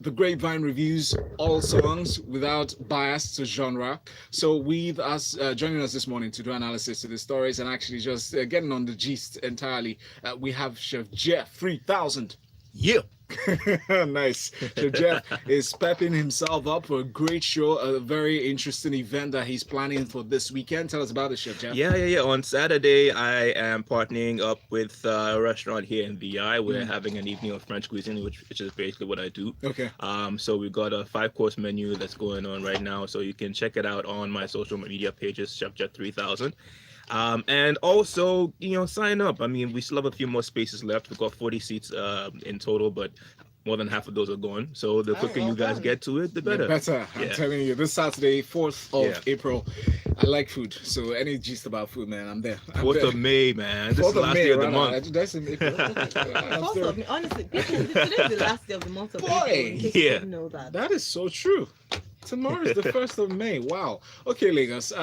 The Grapevine reviews all songs without bias to genre. So, with us joining us this morning to do analysis of the stories and actually just getting on the gist entirely, we have Chef Jeff 3000. Yeah. Nice. So Jeff is pepping himself up for a great show, a very interesting event that he's planning for this weekend. Tell us about it, Chef Jeff. Yeah. On Saturday, I am partnering up with a restaurant here in VI. We're having an evening of French cuisine, which is basically what I do. Okay. So we've got a 5-course menu that's going on right now. So you can check it out on my social media pages, Chef Jeff 3000. And also, sign up. I mean, we still have a few more spaces left. We've got 40 seats in total, but more than half of those are gone. So the quicker you guys get to it, the better. I'm telling you. This Saturday, 4th of April. I like food. So any gist about food, man, I'm there. 4th of May, man. This is the last day of the month. That's in April. 4th of May. Honestly, today is the last day of the month of April. In case you didn't know that. That is so true. Tomorrow is the 1st of May. Wow. Okay, Lagos.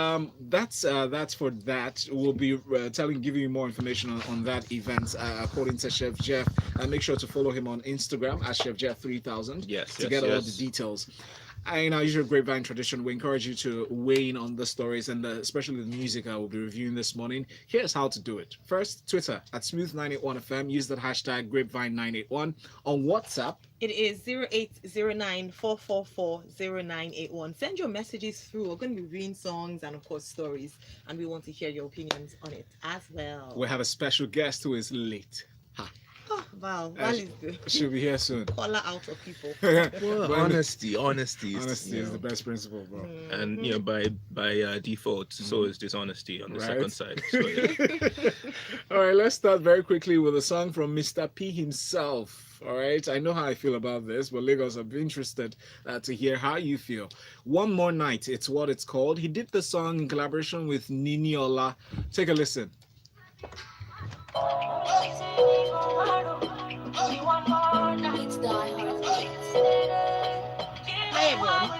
That's for that. We'll be giving you more information on that event according to Chef Jeff. Make sure to follow him on Instagram at Chef Jeff 3000. To get all the details. In our usual Grapevine tradition, we encourage you to weigh in on the stories and especially the music I will be reviewing this morning. Here's how to do it. First, Twitter at Smooth981FM. Use that hashtag Grapevine981. On WhatsApp, it is 0809-444-0981. Send your messages through. We're going to be reading songs and, of course, stories. And we want to hear your opinions on it as well. We have a special guest who is late. Oh, wow. That is good. She'll be here soon. Call her out of people. Well, honesty is the best principle, bro. And by default, so is dishonesty on the second side. So, All right, let's start very quickly with a song from Mr. P himself. All right, I know how I feel about this, but Lagos, I'm interested to hear how you feel. One More Night, it's what it's called. He did the song in collaboration with Niniola. Take a listen. Hi, everyone.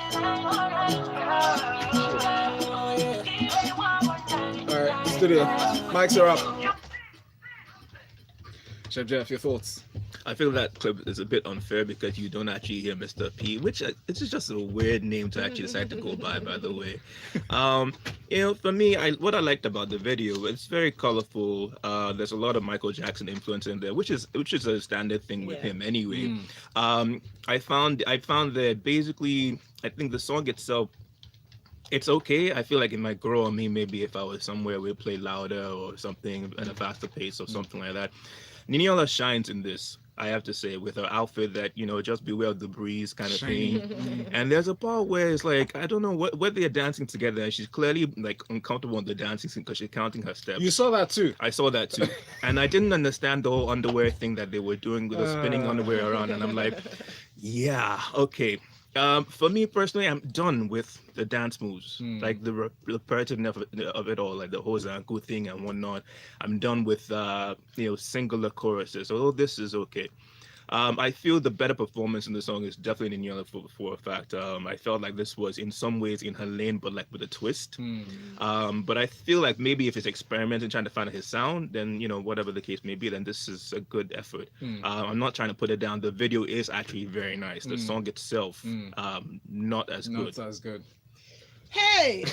All right, studio, mics are up. Chef Jeff, your thoughts? I feel that clip is a bit unfair because you don't actually hear Mr. P, which it's just a weird name to actually decide to go by the way. For me, what I liked about the video, it's very colorful. There's a lot of Michael Jackson influence in there, which is a standard thing with him anyway. I found that basically, I think the song itself, it's okay. I feel like it might grow on me maybe if I was somewhere where it played louder or something at a faster pace or something like that. Niniola shines in this, I have to say, with her outfit that, just beware of the breeze kind of thing. And there's a part where it's like, I don't know what they're dancing together, and she's clearly like uncomfortable on the dancing scene because she's counting her steps. You saw that too? I saw that too. And I didn't understand the whole underwear thing that they were doing with the spinning underwear around. And I'm like, yeah, okay. For me personally, I'm done with the dance moves, like the repetitive of it all, like the Hozanku thing and whatnot. I'm done with singular choruses. Although this is okay. I feel the better performance in the song is definitely Niniola for a fact. I felt like this was in some ways in her lane, but like with a twist. But I feel like maybe if it's experimenting, trying to find his sound, then, whatever the case may be, then this is a good effort. I'm not trying to put it down. The video is actually very nice. The song itself, not as good. Not as good. Hey!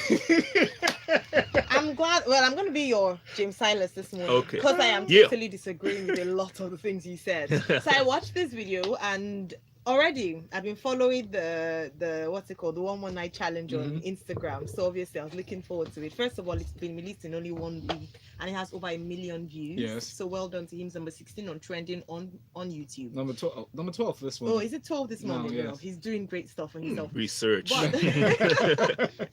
I'm glad. Well, I'm going to be your James Silas this morning. Okay. Because I am totally disagreeing with a lot of the things you said. So I watched this video and already I've been following the what's it called, the 1 Night challenge on Instagram. So obviously I was looking forward to it. First of all, it's been released in only 1 week and it has over 1 million views. Yes. So well done to him. Number 16 on trending on YouTube. Number 12 this one. Oh, is it 12 this morning? Yes. No, he's doing great stuff on himself. Research. But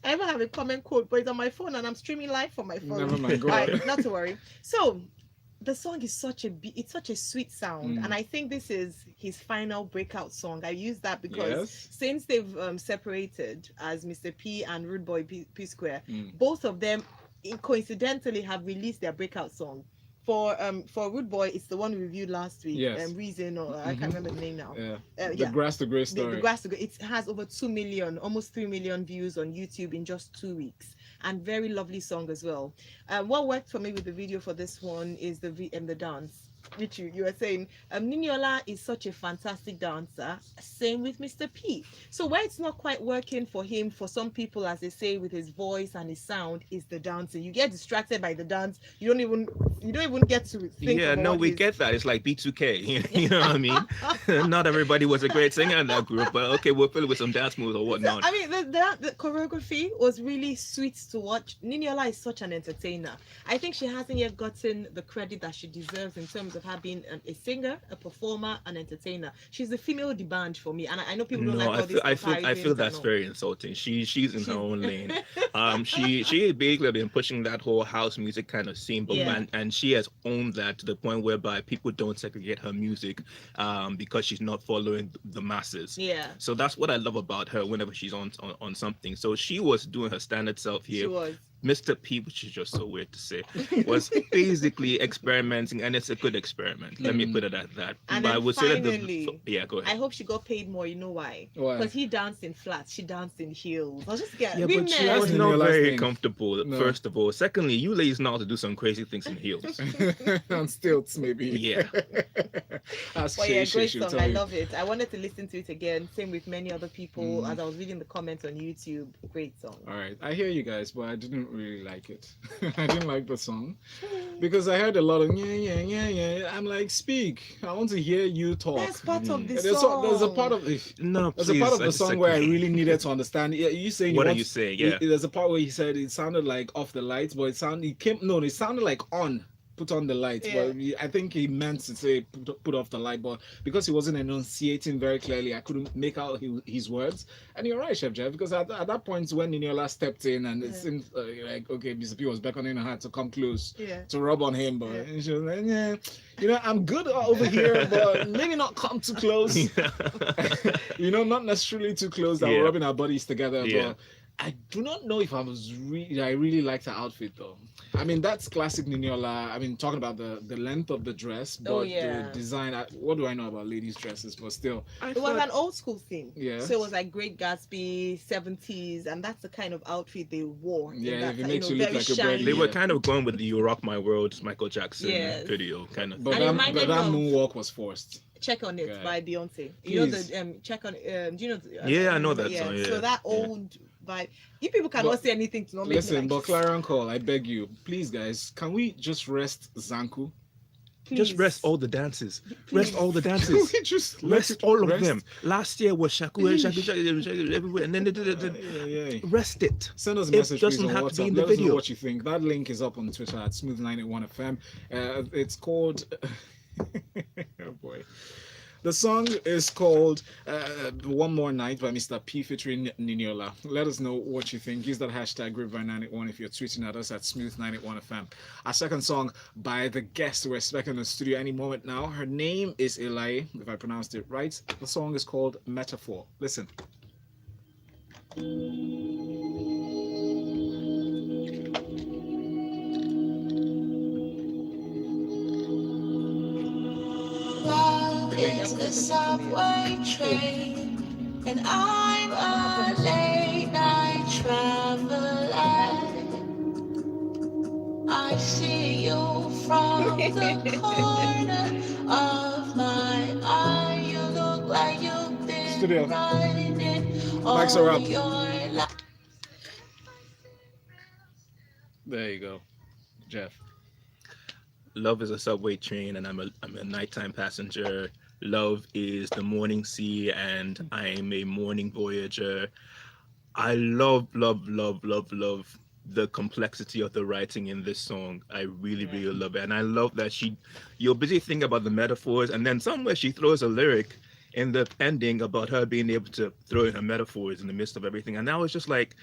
I even have a comment code, but it's on my phone and I'm streaming live from my phone. Never mind, go Right, ahead. not to worry. So the song is such a sweet sound, and I think this is his final breakout song. I use that because since they've separated as Mr. P and Rude Boy P Square, both of them coincidentally have released their breakout song. For Rude Boy, it's the one we reviewed last week. Reason, or I can't remember the name now. The Grass to Grey story. The Grass to Grey. It has over 2 million, almost 3 million views on YouTube in just 2 weeks, and very lovely song as well. What worked for me with the video for this one is the dance. which you were saying, Niniola is such a fantastic dancer. Same with Mr. P. So where it's not quite working for him, for some people, as they say, with his voice and his sound, is the dancing. You get distracted by the dance. You don't even get to think Yeah, about no, what we he's. get that. It's like B2K. You know what I mean? Not everybody was a great singer in that group, but okay, we'll fill it with some dance moves or So, whatnot. I mean, the choreography was really sweet to watch. Niniola is such an entertainer. I think she hasn't yet gotten the credit that she deserves in terms of her being a singer, a performer, an entertainer. She's the female deband for me, and I know people don't No, like all these I feel comparisons and that's all. very insulting. She's in her She's own lane. She had basically been pushing that whole house music kind of scene, but Yeah. and she has owned that to the point whereby people don't segregate her music, because she's not following the masses. Yeah, So that's what I love about her whenever she's on something. So she was doing her standard self she here. was. Mr. P, which is just so weird to say, was basically experimenting, and it's a good experiment. Let me put it at that. And But I then would say that finally, yeah, go I ahead. hope she got paid more. You know why? Why? Because he danced in flats, she danced in heels. I was just getting Yeah, but she That's was women. in your not last very thing. comfortable, No. first of all. Secondly, you ladies know how to do some crazy things in heels. On stilts, maybe. Yeah. Ask But Shay, yeah, Shay, great she'll song. tell I you. love it. I wanted to listen to it again. Same with many other people as I was reading the comments on YouTube. Great song. All right, I hear you guys, but I didn't really like it. I didn't like the song because I heard a lot of yeah, yeah, yeah, yeah. I'm like, speak. I want to hear you talk. That's part of the There's a song. part of No, there's a part please, of I the song where I disagree. really needed to understand. Yeah, you saying What you are want. you saying? Yeah. There's a part where he said it sounded like off the lights, but it sounded like on. Put on the lights, Yeah. but I think he meant to say put off the light, but because he wasn't enunciating very clearly, I couldn't make out his words. And you're right, Chef Jeff, because at that point when Niniola stepped in and it Yeah. seemed like okay, Mr. P was beckoning her to come close Yeah. to rub on him, but Yeah. she was like, yeah, I'm good over here, but maybe not come too close. Not necessarily too close that we're Yeah. rubbing our bodies together, Yeah. but I do not know if I really liked her outfit though. I mean, that's classic Niniola. I mean, talking about the length of the dress, but Oh, yeah. the design. What do I know about ladies' dresses? But still, It was an old school theme. Yeah. So it was like Great Gatsby, 70s, and that's the kind of outfit they wore. Yeah, that if it time, makes you look very like a shiny. brand They were Yeah. kind of going with the "You Rock My World" Michael Jackson Yes. video kind of but And it thing. reminded that me of- moonwalk was forced. Check on It Okay. by Beyonce. You know Please. the check on do you know Yeah, I know that song, yeah. So that Yeah. old vibe. You people cannot But- say anything to not make Listen, me but like Clarion Call, I beg you, please, guys, can we just rest Zanku? Just please. rest all the dances. Please. Rest all the Can dances. we just let Rest it all of rest? them. Last year was Shaku, everywhere, and then they did it. Yeah. Rest it. Send us a It message please doesn't on have to be WhatsApp. in the Let us know video. what you think. That link is up on Twitter at Smooth981FM. It's called. Oh boy. The song is called One More Night by Mr. P featuring Niniola. Let us know what you think. Use that hashtag Grapevine91 if you're tweeting at us at Smooth981FM. Our second song by the guest we're expecting in the studio any moment now. Her name is Eli, if I pronounced it right. The song is called Metaphor. Listen. Love is the subway train, and I'm a late night traveler. I see you from the corner of my eye. You look like you've been Studio. running Mics are all up. your life. There you go, Jeff. Love is a subway train, and I'm a nighttime passenger. Love is the morning sea, and I'm a morning voyager. I love the complexity of the writing in this song. I really love it, and I love that you're busy thinking about the metaphors, and then somewhere she throws a lyric in the ending about her being able to throw in her metaphors in the midst of everything, and that was just like.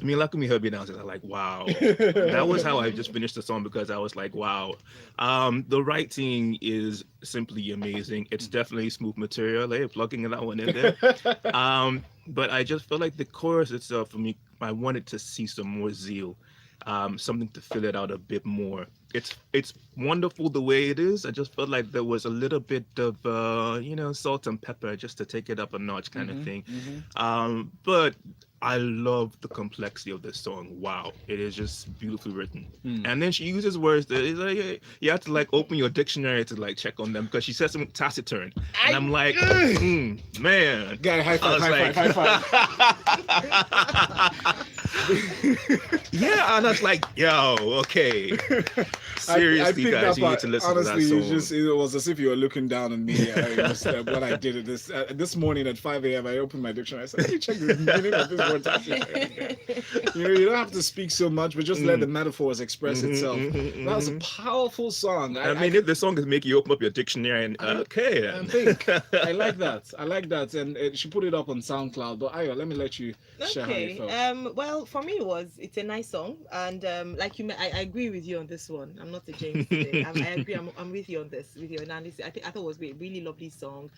I mean, luckily her being downstairs, I'm like, wow. That was how I just finished the song because I was like, wow. The writing is simply amazing. It's definitely smooth material. Plugging that one in there. But I just felt like the chorus itself, for me, I wanted to see some more zeal. something to fill it out a bit more. It's wonderful the way it is. I just felt like there was a little bit of salt and pepper just to take it up a notch kind of thing. But I love the complexity of this song. Wow, it is just beautifully written. And then she uses words that is like you have to like open your dictionary to like check on them because she says something taciturn, and I'm like, man, Guy, high five, high five. Yeah, and I was like, yo, okay, seriously, guys, you need to listen honestly, to that song. it was as if you were looking down on me. When I did it this morning at 5 a.m. I opened my dictionary. I said, let me check the meaning of this word. You don't have to speak so much, but just let the metaphors express itself. That was a powerful song. I mean, if the song is making you open up your dictionary and okay, I think I like that, and she put it up on SoundCloud. But Ayo, let me let you share how you felt. Well, for me, it's a nice song, and like I agree with you on this one. I'm not a James today. I agree. I'm with you on this, with your analysis. I thought it was a really lovely song.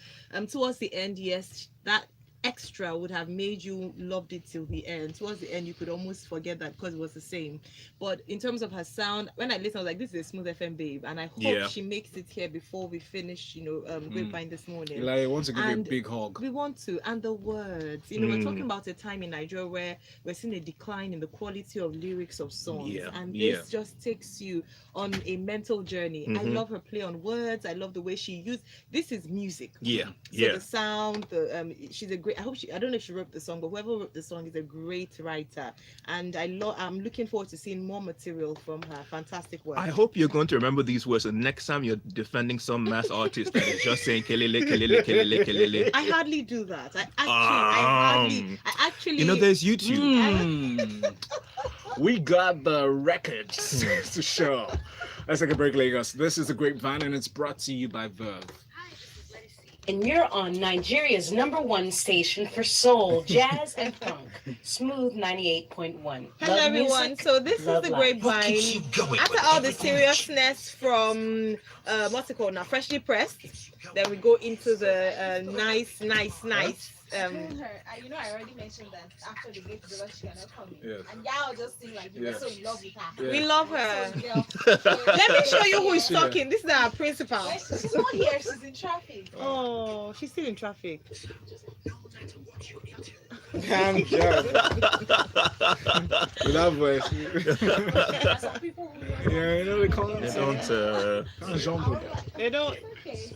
Towards the end, yes, that extra would have made you loved it till the end. Towards the end, you could almost forget that because it was the same. But in terms of her sound, when I listened, I was like, this is a Smooth FM babe, and I hope she makes it here before we finish, Grapevine this morning. Like, I want to give you a big hug. We want to, and the words, we're talking about a time in Nigeria where we're seeing a decline in the quality of lyrics of songs, and this just takes you on a mental journey. I love her play on words. I love the way she used. This is music. The sound, she's a great. I don't know if she wrote the song, but whoever wrote the song is a great writer, and I'm looking forward to seeing more material from her. Fantastic work. I hope you're going to remember these words, and next time you're defending some mass artist that is just saying kelele, kelele, kelele, kelele. I hardly do that. I actually. There's YouTube. We got the records to show. Let's take a break, Lagos. This is the Grapevine, and it's brought to you by Verve. And you're on Nigeria's #1 station for soul, jazz, and funk, Smooth 98.1. Hello, everyone. Music, so this is the Grapevine. After all the seriousness from what's it called now, freshly pressed, then we go into the nice. I already mentioned that after the break, she cannot come in. And y'all just seem like you're so in love with her. We love her. Let me show you who is talking. This is our principal. She's not here. She's in traffic. Oh, she's still in traffic. Damn job. With that voice. They call it. They don't.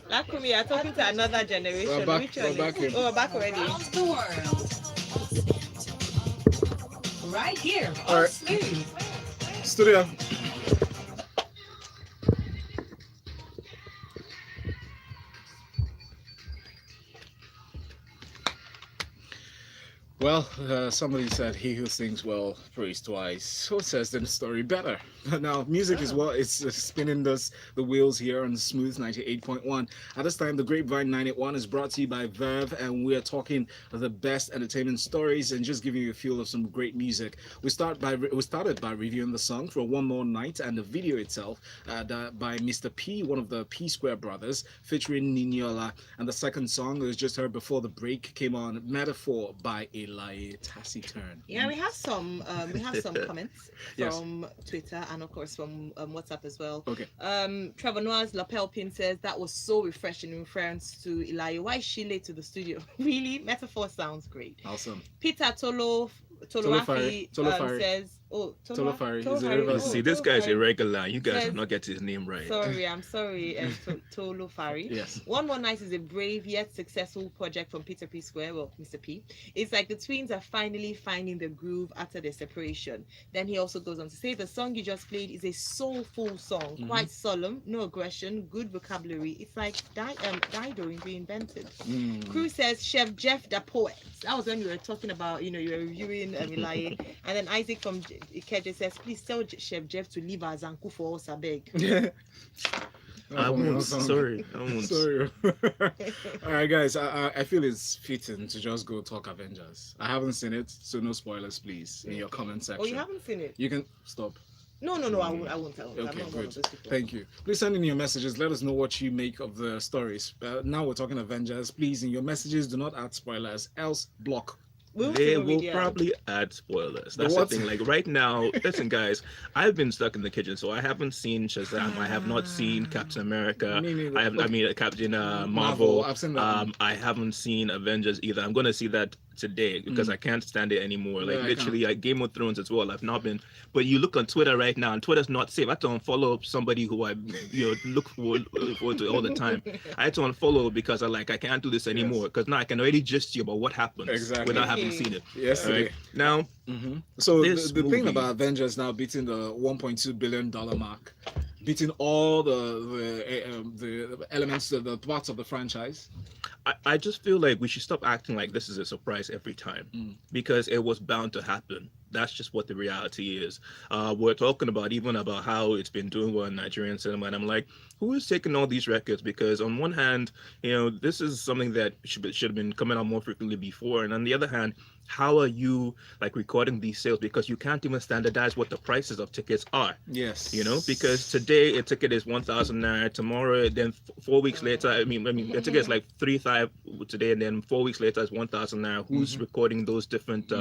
That could be. I'm talking to another generation. We're back already. Of the world. Right here. All right. Smooth. Studio. Well, somebody said he who sings well prays twice. So says the story better. Now, music is it's spinning the wheels here on Smooth 98.1. At this time, the Grapevine 91 is brought to you by Verve, and we are talking the best entertainment stories and just giving you a feel of some great music. We started by reviewing the song for One More Night and the video itself by Mr. P, one of the P Square brothers, featuring Niniola. And the second song that was just heard before the break came on, Metaphor by Eli Taciturn. Yeah, we have some comments from Twitter and of course from WhatsApp as well. Okay. Trevor Noah's lapel pin says that was so refreshing in reference to Eli. Why is she late to the studio? Really, metaphor sounds great. Awesome. Peter Tolorafi says, Tolofari. See, this guy's irregular. You guys will not get his name right. Sorry, I'm sorry, Tolofari. Yes. One More Night is a brave yet successful project from Peter P. Square, well, Mr. P. It's like the twins are finally finding the groove after their separation. Then he also goes on to say the song you just played is a soulful song, quite solemn, no aggression, good vocabulary. It's like Dido reinvented. Crew says Chef Jeff the poet. That was when you were talking about, you were reviewing Eli. And then Isaac from Ikeja says, please tell Chef Jeff to leave us and cook for us, I beg. I won't. Sorry. All right, guys. I feel it's fitting to just go talk Avengers. I haven't seen it, so no spoilers, please, in your comment section. Oh, you haven't seen it? You can stop. No, I won't tell. Okay, good. Thank you. Please send in your messages. Let us know what you make of the stories. Now we're talking Avengers. Please, in your messages, do not add spoilers, else block They will probably add spoilers. That's the thing. Like right now, listen, guys, I've been stuck in the kitchen, so I haven't seen Shazam. I have not seen Captain America. I mean, Captain Marvel. I've seen that. I haven't seen Avengers either. I'm gonna see that today because I can't stand it anmore. Like literally, like Game of Thrones as well. I've not been. But you look on Twitter right now, and Twitter's not safe. I have to unfollow somebody who I look forward to all the time. I had to unfollow because I can't do this anymore because now I can already gist you about what happens without having seen it. Yes. Right? Now, so the thing about Avengers now beating the $1.2 billion mark, beating all the elements, the parts of the franchise. I just feel like we should stop acting like this is a surprise every time because it was bound to happen. That's just what the reality is. We're talking about how it's been doing well in Nigerian cinema, and I'm like, who is taking all these records? Because on one hand, this is something that should have been coming out more frequently before, and on the other hand, how are you like recording these sales? Because you can't even standardize what the prices of tickets are. Yes. Because today a ticket is 1,000 naira, tomorrow, then 4 weeks later, I mean a ticket is like 3,500 today, and then 4 weeks later is 1,000 naira. Who's recording those different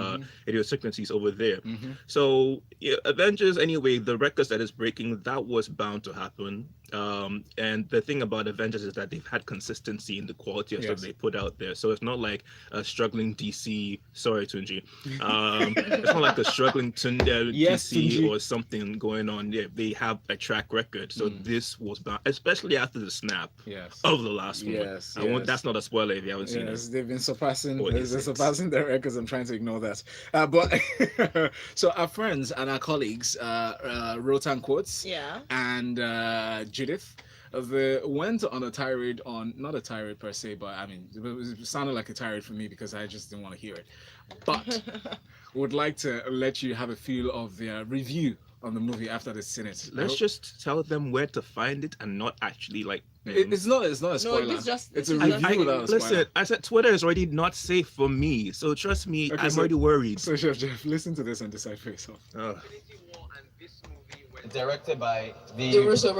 idiosyncrasies over there? So Avengers, anyway, the records that is breaking, that was bound to happen. And the thing about Avengers is that they've had consistency in the quality of stuff they put out there. So it's not like a struggling DC. Sorry, Tunji. It's not like a struggling DC or something going on there. They have a track record. So this was bound, especially after the snap of the last one. That's not a spoiler if you haven't seen it. They've been surpassing their records. I'm trying to ignore that. But so our friends and our colleagues, Rotan Quotes and Judith, they went on a tirade not a tirade per se, but I mean, it sounded like a tirade for me because I just didn't want to hear it. But would like to let you have a feel of their review on the movie after they've seen it. Let's just tell them where to find it and not actually like. It's not a spoiler. No, it's a review without a spoiler. Listen, I said Twitter is already not safe for me, so trust me, I'm already worried. So Chef Jeff, listen to this and decide for yourself. Directed by the Russo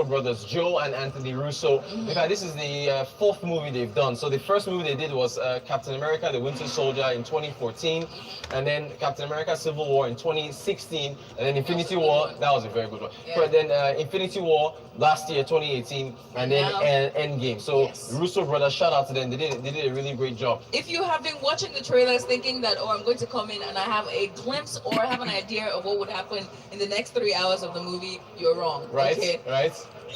brothers, Joe and Anthony Russo. In fact, this is the fourth movie they've done. So the first movie they did was Captain America: The Winter Soldier in 2014, and then Captain America: Civil War in 2016, and then Infinity War. That was a very good one. But then Infinity War last year, 2018, and then Endgame. So the Russo brothers, shout out to them. They did a really great job. If you have been watching the trailers thinking that, I'm going to come in and I have a glimpse or I have an idea of what would happen in the next 3 hours of the movie, you're wrong. Right.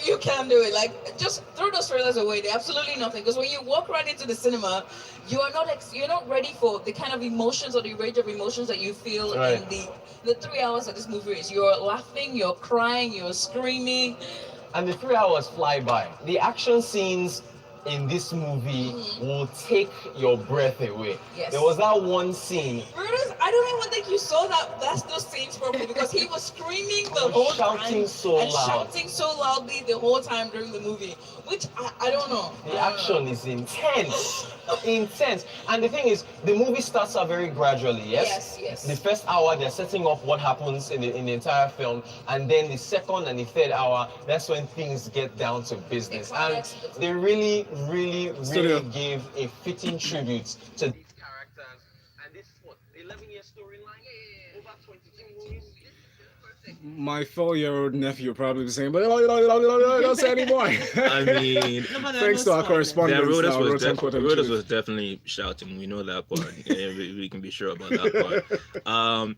You can't do it. Like, just throw those trailers away. They're absolutely nothing. Because when you walk right into the cinema, you're not ready for the kind of emotions or the range of emotions that you feel in the 3 hours of this movie is. You're laughing, you're crying, you're screaming. And the 3 hours fly by. The action scenes in this movie will take your breath away. Yes. There was that one scene. Brutus, I don't even think you saw those scenes properly because he was screaming the whole time shouting so loudly the whole time during the movie, which I don't know. The action is intense. Intense. And the thing is, the movie starts out very gradually, yes? Yes. The first hour, they're setting up what happens in the entire film. And then the second and the third hour, that's when things get down to business. And they really gave a fitting tribute to these characters. And this is what, 11-year storyline? Over 22 movies? My 4-year-old nephew will probably be saying, but don't say anymore. I mean, thanks to our correspondent, Rodas was definitely shouting. We know that part. We can be sure about that part.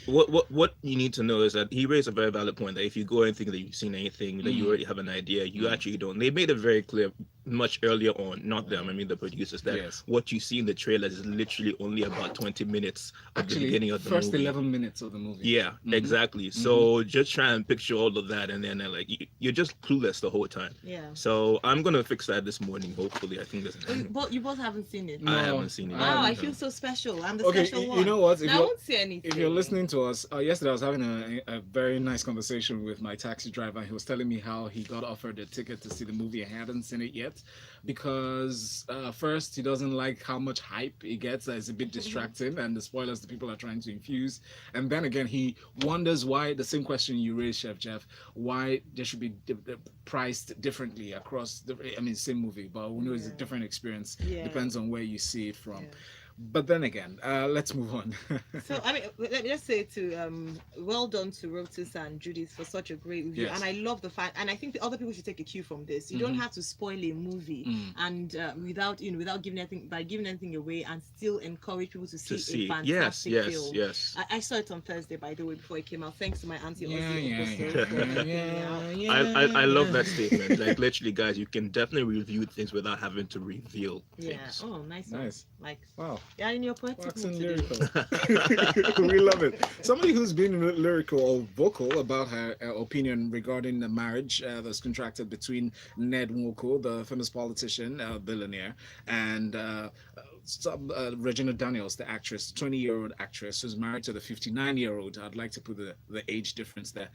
What you need to know is that he raised a very valid point that if you go and think that you've seen anything, that you already have an idea, you actually don't. They made it very clear much earlier on, not them, I mean the producers, that what you see in the trailers is literally only about 20 minutes of the beginning of the movie. First 11 minutes of the movie. Yeah, exactly. So just try and picture all of that, and then like you're just clueless the whole time. Yeah. So I'm gonna fix that this morning. Hopefully, I think this. But you both haven't seen it. I haven't seen it. Wow, I feel so special. I'm the special one. You know what? I won't see anything. If you're listening to us, yesterday I was having a very nice conversation with my taxi driver, and he was telling me how he got offered a ticket to see the movie and hadn't seen it yet because first he doesn't like how much hype it gets. It's a bit distracting, and the spoilers the people are trying to infuse. And then again, he wonders why the same question you raised, Chef Jeff, why there should be priced differently across same movie, but we know it's a different experience. Depends on where you see it from. But then again, let's move on. So I mean, let me just say well done to Rotus and Judith for such a great review. Yes. And I love the fact, and I think the other people should take a cue from this. You don't have to spoil a movie and without giving anything away, and still encourage people to see a fantastic film. Yes. I saw it on Thursday, by the way, before it came out. Thanks to my auntie. I love that statement. Like literally, guys, you can definitely review things without having to reveal things. Oh, nice. Like, wow. Yeah, in your poetic Waxing mood today. lyrical. We love it. Somebody who's been lyrical or vocal about her opinion regarding the marriage that's contracted between Ned Nwoko, the famous politician, billionaire, and Regina Daniels, the actress, 20-year-old actress who's married to the 59-year-old. I'd like to put the age difference there.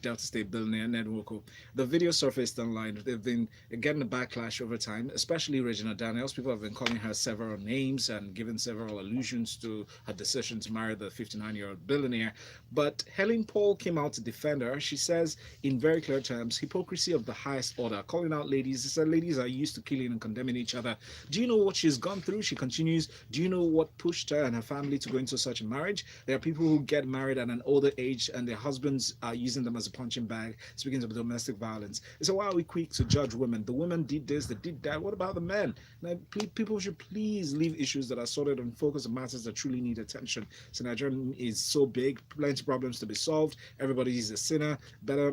Delta State billionaire Ned Nwoko. The video surfaced online. They've been getting a backlash over time, especially Regina Daniels. People have been calling her several names and giving several allusions to her decision to marry the 59-year-old billionaire. But Helen Paul came out to defend her. She says, in very clear terms, hypocrisy of the highest order, calling out ladies. She said ladies are used to killing and condemning each other. Do you know what she's gone through? She continues, do you know what pushed her and her family to go into such a marriage? There are people who get married at an older age and their husbands are using them as a punching bag, speaking of domestic violence. So why are we quick to judge women? The women did this, they did that. What about the men? Now, people should please leave issues that are sorted and focus on matters that truly need attention. So Nigeria is so big, plenty problems to be solved. Everybody is a sinner. Better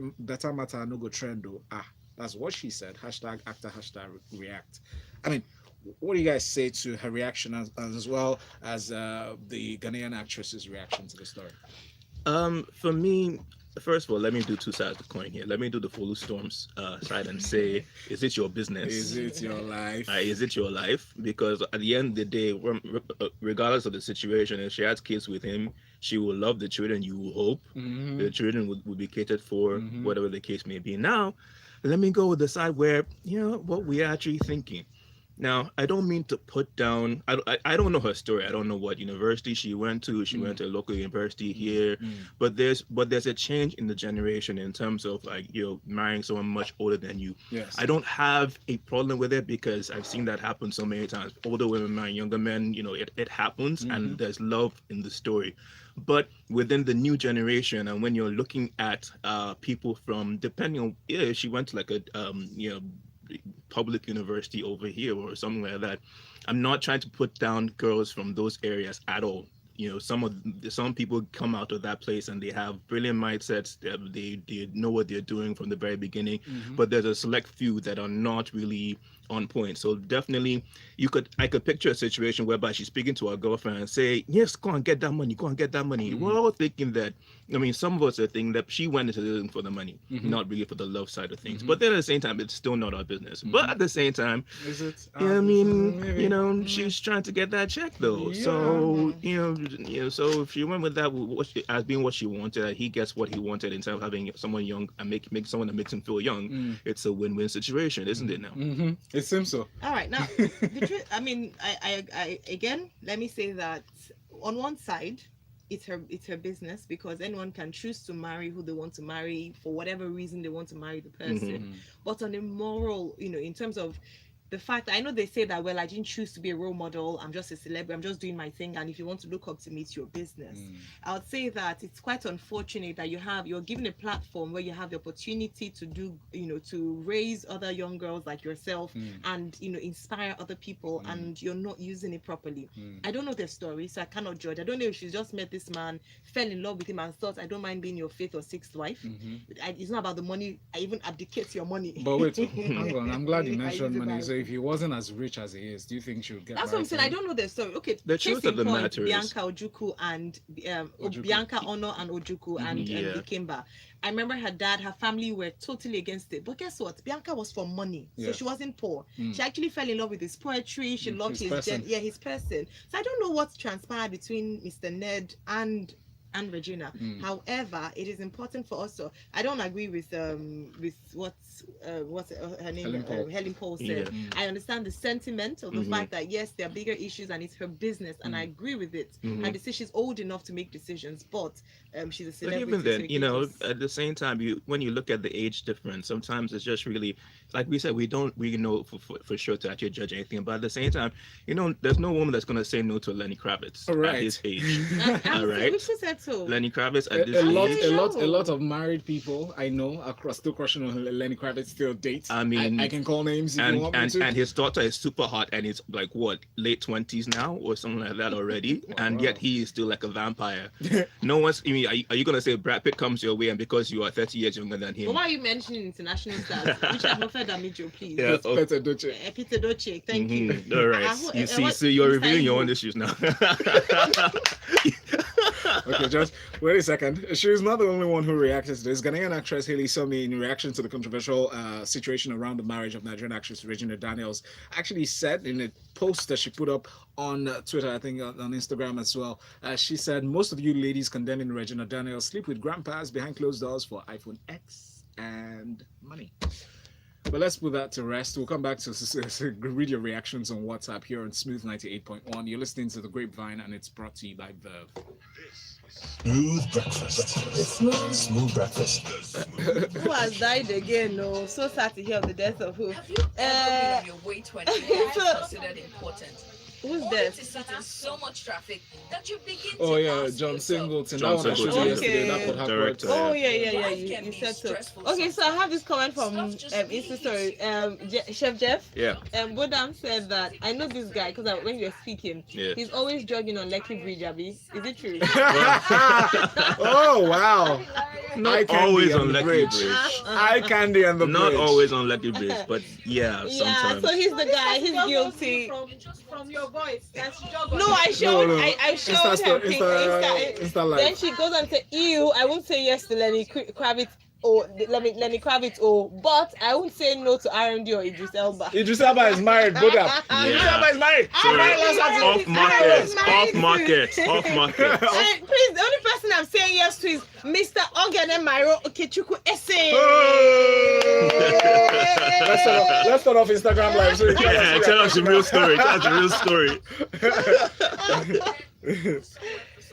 matter, no go trend though. That's what she said. Hashtag after hashtag react. I mean, what do you guys say to her reaction as well as the Ghanaian actress's reaction to the story? For me, first of all, let me do two sides of the coin here. Let me do the Follow Storms side and say, is it your business? Is it your life? Is it your life? Because at the end of the day, regardless of the situation, if she has kids with him, she will love the children, you will hope. The children will be catered for, whatever the case may be. Now, let me go with the side where, what we're actually thinking. Now, I don't mean to put down, I don't know her story. I don't know what university she went to. She went to a local university here, but there's a change in the generation in terms of marrying someone much older than you. Yes. I don't have a problem with it because I've seen that happen so many times. Older women marrying younger men, it happens and there's love in the story. But within the new generation, and when you're looking at people from, depending on, she went to like a, public university over here or something like that. I'm not trying to put down girls from those areas at all. Some people come out of that place and they have brilliant mindsets. They know what they're doing from the very beginning, but there's a select few that are not really on point. So definitely I could picture a situation whereby she's speaking to her girlfriend and say, yes, go and get that money, We're all thinking that, some of us are thinking that she went into this for the money, not really for the love side of things. But then at the same time, it's still not our business. But at the same time, is it? She's trying to get that check though. So, so if she went with that as being what she wanted, he gets what he wanted instead of having someone young and make someone that makes him feel young. It's a win-win situation, isn't it now? It seems so. All right, now the truth, I again, let me say that on one side, it's her business, because anyone can choose to marry who they want to marry for whatever reason they want to marry the person. But on a moral, in terms of the fact that I know they say that, well, I didn't choose to be a role model, I'm just a celebrity, I'm just doing my thing, and if you want to look up to me, it's your business. I would say that it's quite unfortunate that you're given a platform where you have the opportunity to do, to raise other young girls like yourself and, inspire other people, and you're not using it properly. I don't know their story, so I cannot judge. I don't know if she's just met this man, fell in love with him, and thought, I don't mind being your fifth or sixth wife. It's not about the money. I even abdicate your money. But wait, hang on. I'm glad you mentioned money. So if he wasn't as rich as he is, do you think she would get That's what I'm saying. I don't know their story. Okay, the truth of the matter is Bianca Ojukwu and Bianca Ono and Ojukwu and Ikemba. I remember her dad, her family were totally against it. But guess what? Bianca was for money. So she wasn't poor. She actually fell in love with his poetry. She loved his person. So I don't know what transpired between Mr. Ned and and Regina. However, it is important for us to. I don't agree with what's her name, Helen Paul said. I understand the sentiment of the fact that yes, there are bigger issues and it's her business, and I agree with it. And she's old enough to make decisions, but she's a celebrity. But even then, at the same time, when you look at the age difference, sometimes it's just really, like we said, we don't really know for sure to actually judge anything. But at the same time, there's no woman that's going to say no to Lenny Kravitz at his age. All right. Which said so? Lenny Kravitz at this age. A lot of married people I know across still crushing on Lenny Kravitz still dates. I mean, I can call names if you want me to. And his daughter is super hot, and he's like what, late 20s now or something like that already, and yet he is still like a vampire. No one's. I mean, are you gonna say Brad Pitt comes your way and because you are 30 years younger than him? But why are you mentioning international stars? Richard Moffat Damijo, please. Yeah, Peter Doce. Peter Doce, thank you. All right. You see, so you're revealing your own issues now. Okay, just wait a second. She's not the only one who reacted to this. Ghanaian actress Hailey Somi, in reaction to the controversial situation around the marriage of Nigerian actress Regina Daniels, actually said in a post that she put up on Twitter, I think on Instagram as well, she said, most of you ladies condemning Regina Daniels sleep with grandpas behind closed doors for iPhone X and money. But let's put that to rest. We'll come back to read your reactions on WhatsApp here on Smooth 98.1. You're listening to The Grapevine, and it's brought to you by Verve. Smooth breakfast. Smooth breakfast. Who has died again? No, so sad to hear of the death of who. Have you ever been on your way to an event considered important? Who's Only dead? to sit in so much traffic that you begin Oh to yeah, ask John yourself, Singleton. John That one I showed you Singleton. yesterday. That could happen. Director. Oh yeah, Life you can be said so. stressful Okay, so I have this comment from Stuff just Insta story. Chef Jeff. Yeah. Bodam said that I know this guy because when you were speaking, he's always jogging on Lekki Bridge, Abi. Is it true? Oh wow. Not always on Lucky Bridge. Eye candy and the Not bridge. always on Lucky Bridge, but yeah, Yeah, sometimes. so he's the guy. He's guilty. From your voice. That's jog. No, I showed. No. I showed her pic. Insta Then live. she goes and says, "Ew, I won't say yes to Lenny Kravitz or Lenny Kravitz or, but I won't say no to R&D or Idris Elba." Idris Elba is married, Buddha. Idris Elba is married. Off market. Please, the only person I'm saying yes to is Mr. Ayo Mairo Ese. Let's start off Instagram live. So Yeah, tell us the real story.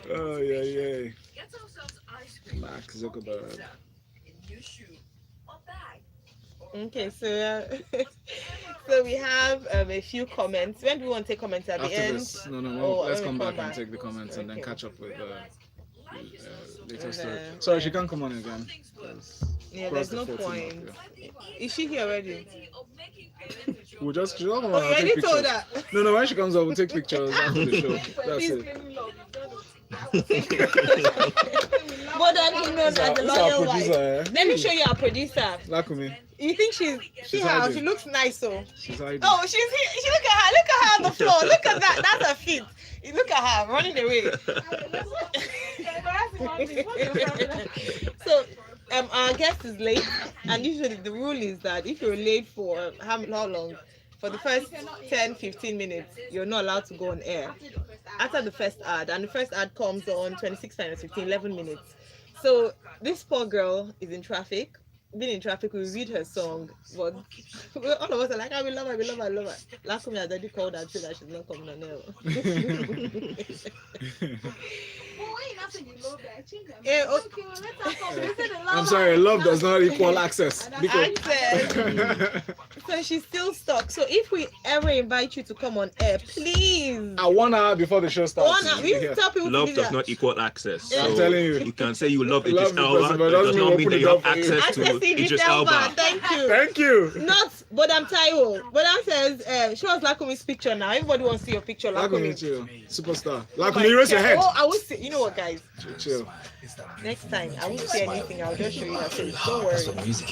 Oh yeah. Get ourselves ice cream. Mark Zuckerberg. In your shoe or bag. Okay, so we have a few comments. When do we want to take comments at the After end? this, no. Oh, Let's when come we back come and back. take the comments and then catch up with later story. Okay. Sorry, she can't come on again. Yeah, Cross there's the no 14 point. mark, Is she here already? We'll just she'll come on Oh, and you take already told pictures. her. No, when she comes up, we'll take pictures after the show. That's Please. it. More than he knows as the Who's our loyal wife. producer? Let me show you our producer. Lakumi. You think she's how? hiding. She looks nice, so. She's hiding. Oh, she's here. She look at her on the floor. Look at that. That's her feet. You look at her running away. So, our guest is late, and usually the rule is that if you're late for how long? For the first 10-15 minutes, you're not allowed to go on air. After the first ad, and the first ad comes on 26 minus 15, 11 minutes. So this poor girl is in traffic. Being in traffic, we read her song, but all of us are like, I love her. Last time I already called her and said that she's not coming on air. I'm sorry, love does not equal access. So she's still stuck. So if we ever invite you to come on air, please. 1 hour before the show starts. 1 hour. We tell people Love to do does that. not equal access. So I'm telling you. You can say you love Love Idris the Elba, person, but it doesn't does mean not mean open that the you door have for you. access to Access to Idris Elba. Elba. Thank you. Thank you. Not Bodam Taiwo. Bodam says, show us Lakumi's picture now. Everybody wants to see your picture, Lakumi, Lakumi. chill. Superstar. Lakumi, raise your head. Oh, I will see. You know what, guys? Chill. Next time, I won't say anything. I'll just show you her face. Don't worry.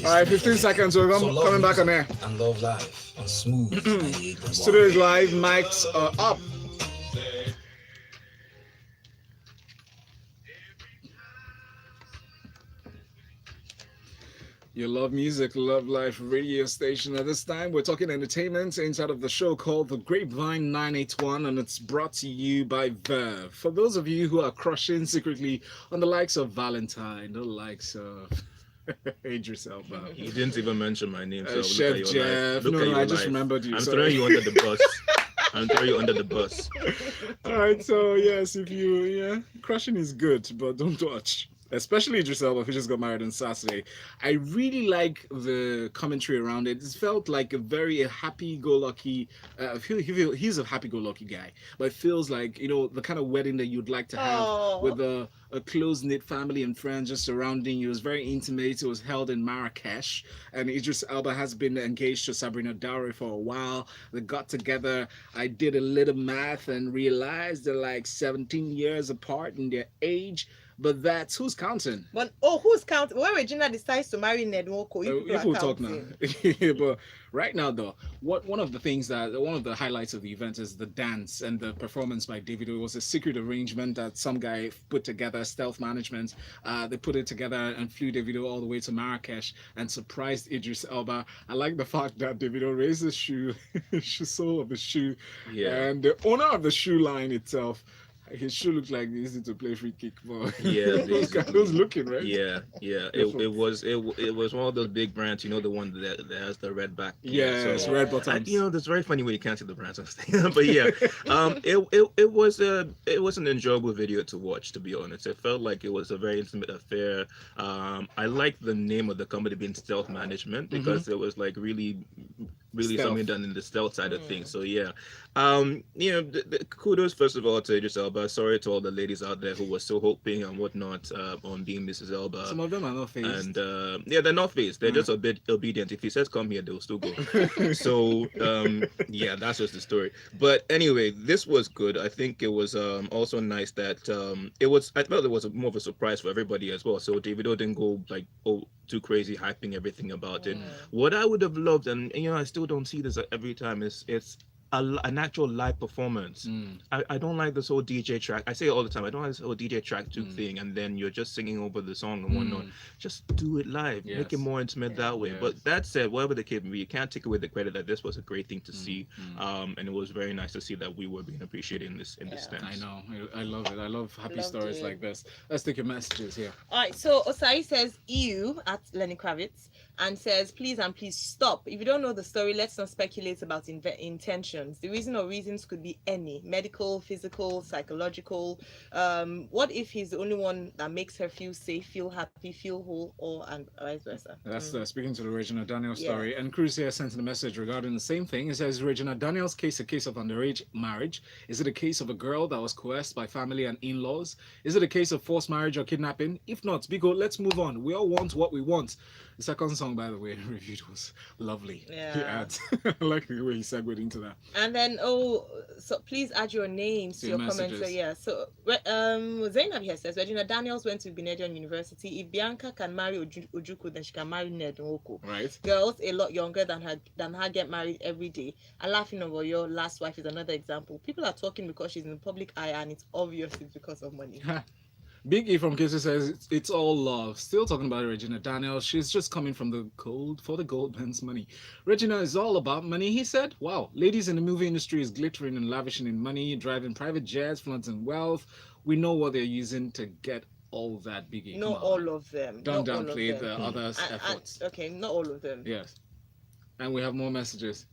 All right, 15 seconds. We're coming back on air. And love life on Smooth 98.1. Studio is live. Mics are up. You love music, love life radio station. At this time, we're talking entertainment inside of the show called The Grapevine 981, and it's brought to you by Verve. For those of you who are crushing secretly on the likes of Valentine, the likes of Idris Elba. You didn't even mention my name, so Chef look at your Jeff. life. Look at your I just life. remembered you. I'm sorry. throwing you under the bus. I'm throwing you under the bus. All right, so yes, if crushing is good, but don't touch. Especially Idris Elba, who just got married on Saturday. I really like the commentary around it. It felt like a very happy-go-lucky. He's a happy-go-lucky guy, but it feels like the kind of wedding that you'd like to have with a close-knit family and friends just surrounding you. It was very intimate. It was held in Marrakesh, and Idris Elba has been engaged to Sabrina Dowry for a while. They got together. I did a little math and realized they're like 17 years apart in their age. But that's who's counting. But who's counting? When Regina decides to marry Ned Nwoko, you will talk now. But right now, though, one of the highlights of the event is the dance and the performance by Davido. It was a secret arrangement that some guy put together, stealth management. They put it together and flew Davido all the way to Marrakesh and surprised Idris Elba. I like the fact that Davido raised his shoe, sole of the shoe, and the owner of the shoe line itself. His shoe looked like easy to play free kick, but was looking right. Yeah. It was one of those big brands, the one that has the red back. Yes, red buttons. That's very funny when you can't see the brands on stage. But yeah, it was an enjoyable video to watch. To be honest, it felt like it was a very intimate affair. I liked the name of the company being Stealth Management because it was like really something done in the stealth side of things. So yeah, kudos first of all to Idris Elba. Sorry to all the ladies out there who were still hoping and whatnot on being Mrs. Elba. Some of them are not phased. And they're not phased. They're just a bit obedient. If he says come here, they'll still go. So that's just the story. But anyway, this was good. I think it was also nice that I felt it was more of a surprise for everybody as well. So Davido didn't go like too crazy hyping everything about it. What I would have loved, and I still don't see this every time, is it's an actual live performance. I don't like this whole DJ track. I say it all the time. I don't like this whole DJ track thing, and then you're just singing over the song and whatnot. Just do it live. Make it more intimate that way. But that said, whatever the case may be, you can't take away the credit that this was a great thing to see. And it was very nice to see that we were being appreciated in this sense. I know. I love it. I love happy stories like this. Let's take your messages here. All right. So Osai says "ew" at Lenny Kravitz and says, please stop. If you don't know the story, let's not speculate about intentions. The reason or reasons could be any: medical, physical, psychological. What if he's the only one that makes her feel safe, feel happy, feel whole, and vice versa? That's speaking to the Regina Daniels story. And Cruz here sent in a message regarding the same thing. It says, Regina Daniels' case a case of underage marriage? Is it a case of a girl that was coerced by family and in-laws? Is it a case of forced marriage or kidnapping? If not, Biko, let's move on. We all want what we want. The second song, by the way, reviewed was lovely. Yeah. I like the way he segued into that. And then, so please add your names to your comments. So yeah, so Zainab here says, Regina Daniels went to Benedict University. If Bianca can marry Ojukwu, then she can marry Ned Nwoko. Right. Girls a lot younger than her get married every day. And laughing over your last wife is another example. People are talking because she's in the public eye, and it's obvious it's because of money. Big E from KC says it's all love. Still talking about Regina Daniels. She's just coming from the Goldman's money. Regina is all about money, he said. Wow, ladies in the movie industry is glittering and lavishing in money, driving private jets, flaunting wealth. We know what they're using to get all that, Biggie. Not all of them. Don't downplay the others' efforts. Okay, not all of them. Yes. And we have more messages.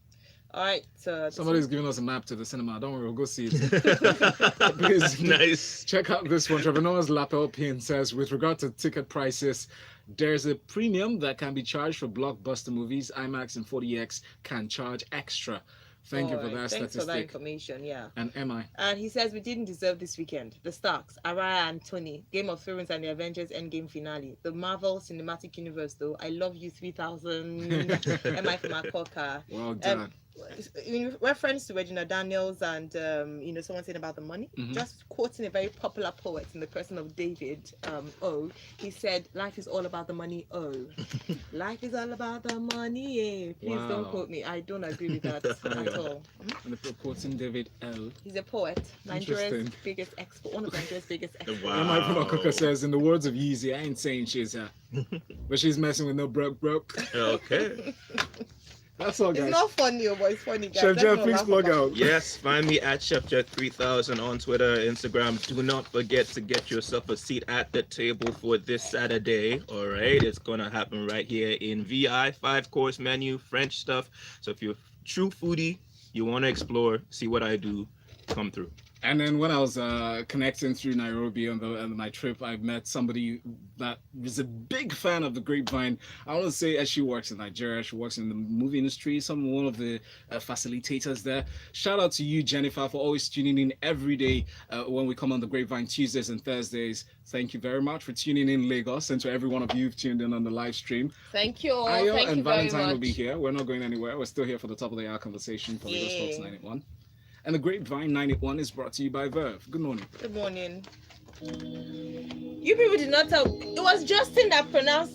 All right. Somebody's giving us a map to the cinema. Don't worry, we'll go see it. Please, nice. Check out this one. Trevor Noah's lapel pin says, with regard to ticket prices, there's a premium that can be charged for blockbuster movies. IMAX and 40X can charge extra. Thank you for that statistic. Thanks for that information, yeah. And MI. And he says, we didn't deserve this weekend. The Starks, Araya and Tony, Game of Thrones and the Avengers Endgame finale. The Marvel Cinematic Universe, though. I love you 3000. MI from Akoka. Well done. in reference to Regina Daniels and someone saying about the money, just quoting a very popular poet in the person of David O. He said, "Life is all about the money. Oh, life is all about the money. Eh. Please don't quote me. I don't agree with that at all." And the quoting David L. He's a poet. Nigeria's biggest export. One of Nigeria's biggest exports. Wow. My Coca says, in the words of Yeezy, I ain't saying she's but she's messing with no broke. Okay. That's all, guys. It's not funny, but it's funny, guys. Chef Jeff, please plug out. Yes, find me at Chef Jeff 3000 on Twitter, Instagram. Do not forget to get yourself a seat at the table for this Saturday. All right, it's gonna happen right here in VI, 5-course menu, French stuff. So if you're a true foodie, you want to explore, see what I do, come through. And then when I was connecting through Nairobi on my trip, I met somebody that was a big fan of the Grapevine. I want to say, as she works in Nigeria, she works in the movie industry, one of the facilitators there. Shout out to you, Jennifer, for always tuning in every day when we come on the Grapevine Tuesdays and Thursdays. Thank you very much for tuning in, Lagos, and to every one of you who've tuned in on the live stream. Thank you all. Ayo Thank and you very Valentine much. will be here. We're not going anywhere. We're still here for the top of the hour conversation for Lagos Talks 91. And the Grapevine 91 is brought to you by Verve. Good morning. Good morning. You people did not tell. It was Justin that pronounced